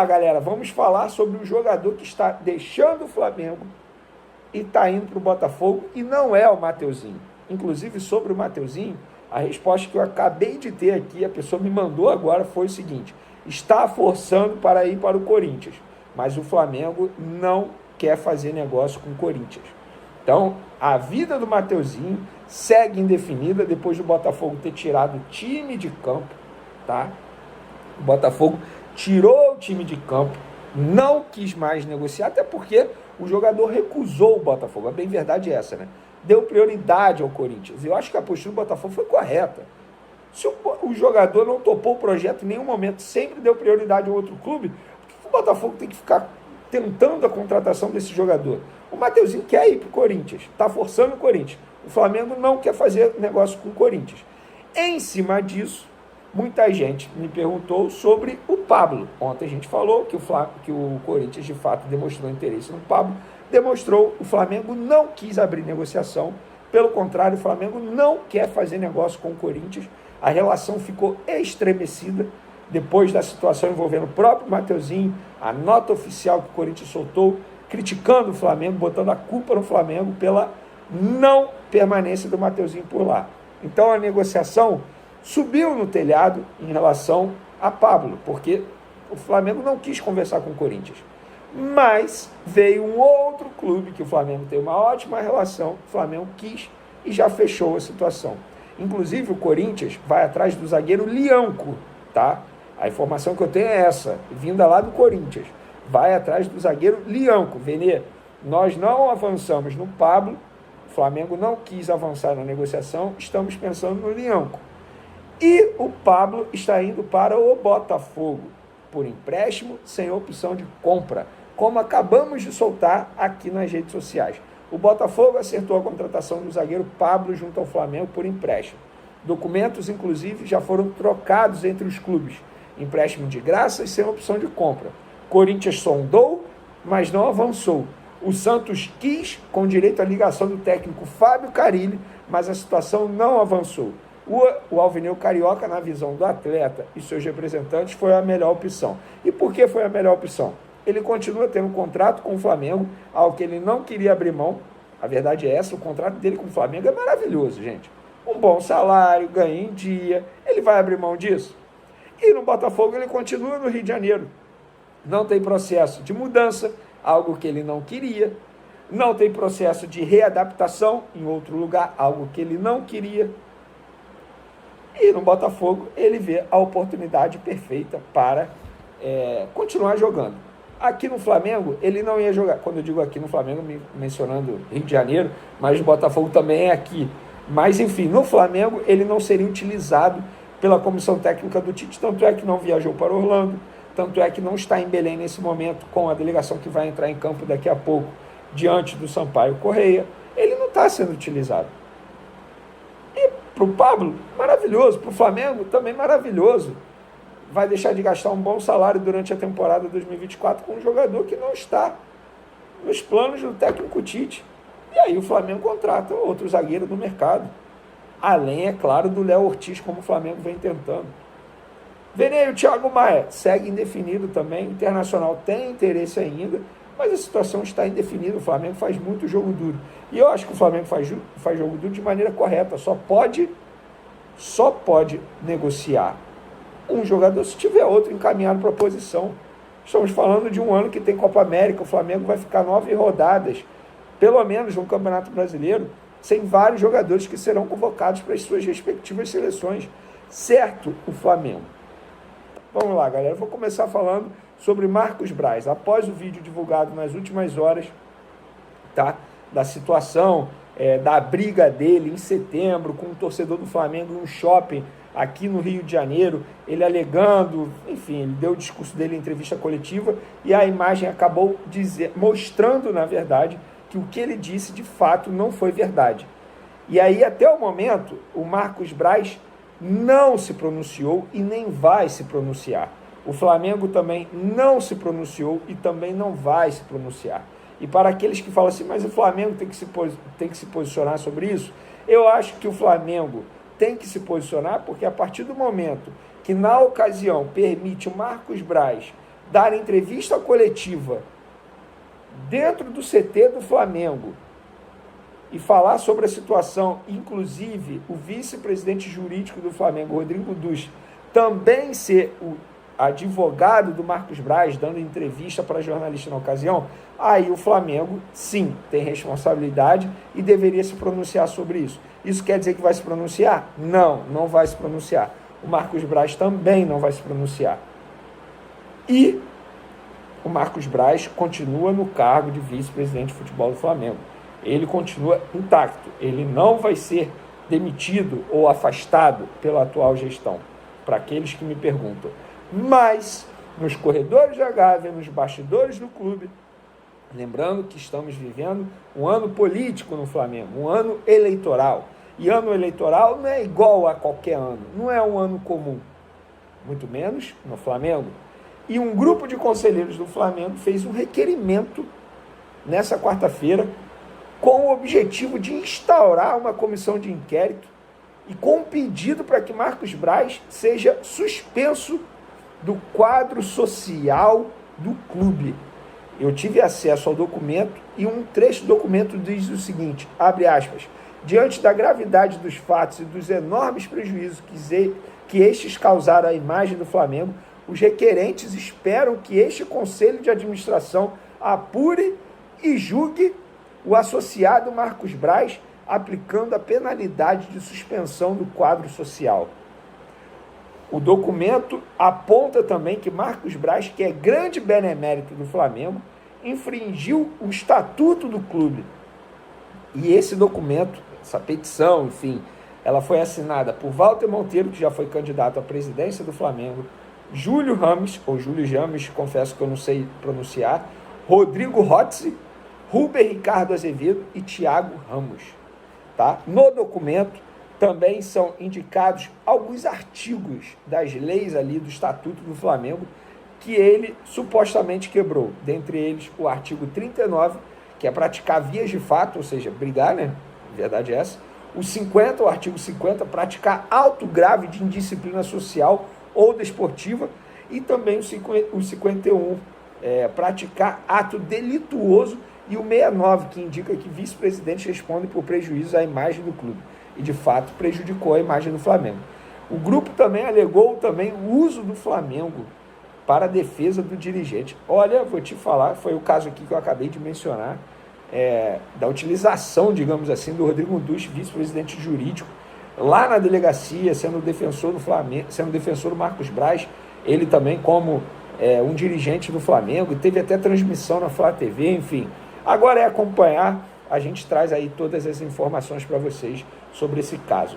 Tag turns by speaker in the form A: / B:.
A: lá, galera, vamos falar sobre o jogador que está deixando o Flamengo e está indo para o Botafogo, e não é o Mateuzinho. Inclusive, sobre o Mateuzinho, a resposta que eu acabei de ter aqui, a pessoa me mandou agora, foi o seguinte: está forçando para ir para o Corinthians, mas o Flamengo não quer fazer negócio com o Corinthians. Então, a vida do Mateuzinho segue indefinida depois do Botafogo ter tirado o time de campo, tá? O Botafogo tirou o time de campo, não quis mais negociar, até porque o jogador recusou o Botafogo. A bem verdade é essa, né? Deu prioridade ao Corinthians. Eu acho que a postura do Botafogo foi correta. Se o jogador não topou o projeto em nenhum momento, sempre deu prioridade ao outro clube, por que o Botafogo tem que ficar tentando a contratação desse jogador? O Mateuzinho quer ir para o Corinthians, está forçando o Corinthians. O Flamengo não quer fazer negócio com o Corinthians. Em cima disso, muita gente me perguntou sobre o Pablo. Ontem a gente falou que o Corinthians, de fato, demonstrou interesse no Pablo, demonstrou, o Flamengo não quis abrir negociação, pelo contrário, o Flamengo não quer fazer negócio com o Corinthians, a relação ficou estremecida depois da situação envolvendo o próprio Mateuzinho, a nota oficial que o Corinthians soltou, criticando o Flamengo, botando a culpa no Flamengo pela não permanência do Mateuzinho por lá. Então a negociação subiu no telhado em relação a Pablo, porque o Flamengo não quis conversar com o Corinthians. Mas veio um outro clube que o Flamengo tem uma ótima relação, o Flamengo quis e já fechou a situação. Inclusive o Corinthians vai atrás do zagueiro Lianco, tá? A informação que eu tenho é essa, vinda lá do Corinthians. Vai atrás do zagueiro Lianco. Venê, nós não avançamos no Pablo, o Flamengo não quis avançar na negociação, estamos pensando no Lianco. E o Pablo está indo para o Botafogo, por empréstimo, sem opção de compra, como acabamos de soltar aqui nas redes sociais. O Botafogo acertou a contratação do zagueiro Pablo junto ao Flamengo por empréstimo. Documentos, inclusive, já foram trocados entre os clubes. Empréstimo de graça e sem opção de compra. Corinthians sondou, mas não avançou. O Santos quis, com direito à ligação do técnico Fábio Carille, mas a situação não avançou. O Alvinegro Carioca, na visão do atleta e seus representantes, foi a melhor opção. E por que foi a melhor opção? Ele continua tendo um contrato com o Flamengo, ao que ele não queria abrir mão. A verdade é essa, o contrato dele com o Flamengo é maravilhoso, gente. Um bom salário, ganha em dia, ele vai abrir mão disso? E no Botafogo ele continua no Rio de Janeiro. Não tem processo de mudança, algo que ele não queria. Não tem processo de readaptação em outro lugar, algo que ele não queria. E no Botafogo ele vê a oportunidade perfeita para continuar jogando. Aqui no Flamengo ele não ia jogar. Quando eu digo aqui no Flamengo, mencionando Rio de Janeiro, mas o Botafogo também é aqui. Mas enfim, no Flamengo ele não seria utilizado pela comissão técnica do Tite, tanto é que não viajou para Orlando, tanto é que não está em Belém nesse momento, com a delegação que vai entrar em campo daqui a pouco, diante do Sampaio Correia. Ele não está sendo utilizado. E para o Pablo, maravilhoso. Para o Flamengo, também maravilhoso. Vai deixar de gastar um bom salário durante a temporada 2024 com um jogador que não está nos planos do técnico Tite. E aí o Flamengo contrata outro zagueiro no mercado. Além, é claro, do Léo Ortiz, como o Flamengo vem tentando. Venê, o Thiago Maia segue indefinido também. O Internacional tem interesse ainda, mas a situação está indefinida. O Flamengo faz muito jogo duro. E eu acho que o Flamengo faz jogo duro de maneira correta. Só pode negociar um jogador se tiver outro encaminhado para a posição. Estamos falando de um ano que tem Copa América. O Flamengo vai ficar 9 rodadas, pelo menos no Campeonato Brasileiro, sem vários jogadores que serão convocados para as suas respectivas seleções. Certo, o Flamengo. Vamos lá, galera. Vou começar falando sobre Marcos Braz. Após o vídeo divulgado nas últimas horas, tá, da situação, da briga dele em setembro com um torcedor do Flamengo em um shopping aqui no Rio de Janeiro, ele alegando, enfim, ele deu o discurso dele em entrevista coletiva e a imagem acabou mostrando, na verdade, que o que ele disse de fato não foi verdade. E aí, até o momento, o Marcos Braz não se pronunciou e nem vai se pronunciar. O Flamengo também não se pronunciou e também não vai se pronunciar. E para aqueles que falam assim, mas o Flamengo tem que se posicionar sobre isso, eu acho que o Flamengo tem que se posicionar, porque a partir do momento que, na ocasião, permite o Marcos Braz dar entrevista coletiva dentro do CT do Flamengo e falar sobre a situação, inclusive o vice-presidente jurídico do Flamengo, Rodrigo Dus, também ser o advogado do Marcos Braz, dando entrevista para jornalista na ocasião, aí o Flamengo, sim, tem responsabilidade e deveria se pronunciar sobre isso. Isso quer dizer que vai se pronunciar? Não, não vai se pronunciar. O Marcos Braz também não vai se pronunciar. E o Marcos Braz continua no cargo de vice-presidente de futebol do Flamengo. Ele continua intacto. Ele não vai ser demitido ou afastado pela atual gestão, para aqueles que me perguntam. Mas, nos corredores da Gávea, nos bastidores do clube, lembrando que estamos vivendo um ano político no Flamengo, um ano eleitoral. E ano eleitoral não é igual a qualquer ano, não é um ano comum, muito menos no Flamengo. E um grupo de conselheiros do Flamengo fez um requerimento nessa quarta-feira com o objetivo de instaurar uma comissão de inquérito e com um pedido para que Marcos Braz seja suspenso do quadro social do clube. Eu tive acesso ao documento e um trecho do documento diz o seguinte, abre aspas, diante da gravidade dos fatos e dos enormes prejuízos que estes causaram à imagem do Flamengo, os requerentes esperam que este Conselho de Administração apure e julgue o associado Marcos Braz, aplicando a penalidade de suspensão do quadro social. O documento aponta também que Marcos Braz, que é grande benemérito do Flamengo, infringiu o estatuto do clube. E esse documento, essa petição, enfim, ela foi assinada por Walter Monteiro, que já foi candidato à presidência do Flamengo, Júlio Rames, ou Júlio James, confesso que eu não sei pronunciar, Rodrigo Rotzi, Ruben Ricardo Azevedo e Thiago Ramos. Tá? No documento também são indicados alguns artigos das leis ali do Estatuto do Flamengo que ele supostamente quebrou. Dentre eles, o artigo 39, que é praticar vias de fato, ou seja, brigar, né? A verdade é essa. O 50, o artigo 50, praticar auto grave de indisciplina social ou desportiva. E também o 51, praticar ato delituoso. E o 69, que indica que vice-presidentes respondem por prejuízo à imagem do clube. E, de fato, prejudicou a imagem do Flamengo. O grupo também alegou o uso do Flamengo para a defesa do dirigente. Olha, vou te falar, foi o caso aqui que eu acabei de mencionar, da utilização, digamos assim, do Rodrigo Dus, vice-presidente jurídico, lá na delegacia, sendo defensor do Flamengo, sendo defensor do Marcos Braz, ele também como um dirigente do Flamengo, teve até transmissão na Flá TV, enfim. Agora é acompanhar, a gente traz aí todas as informações para vocês sobre esse caso.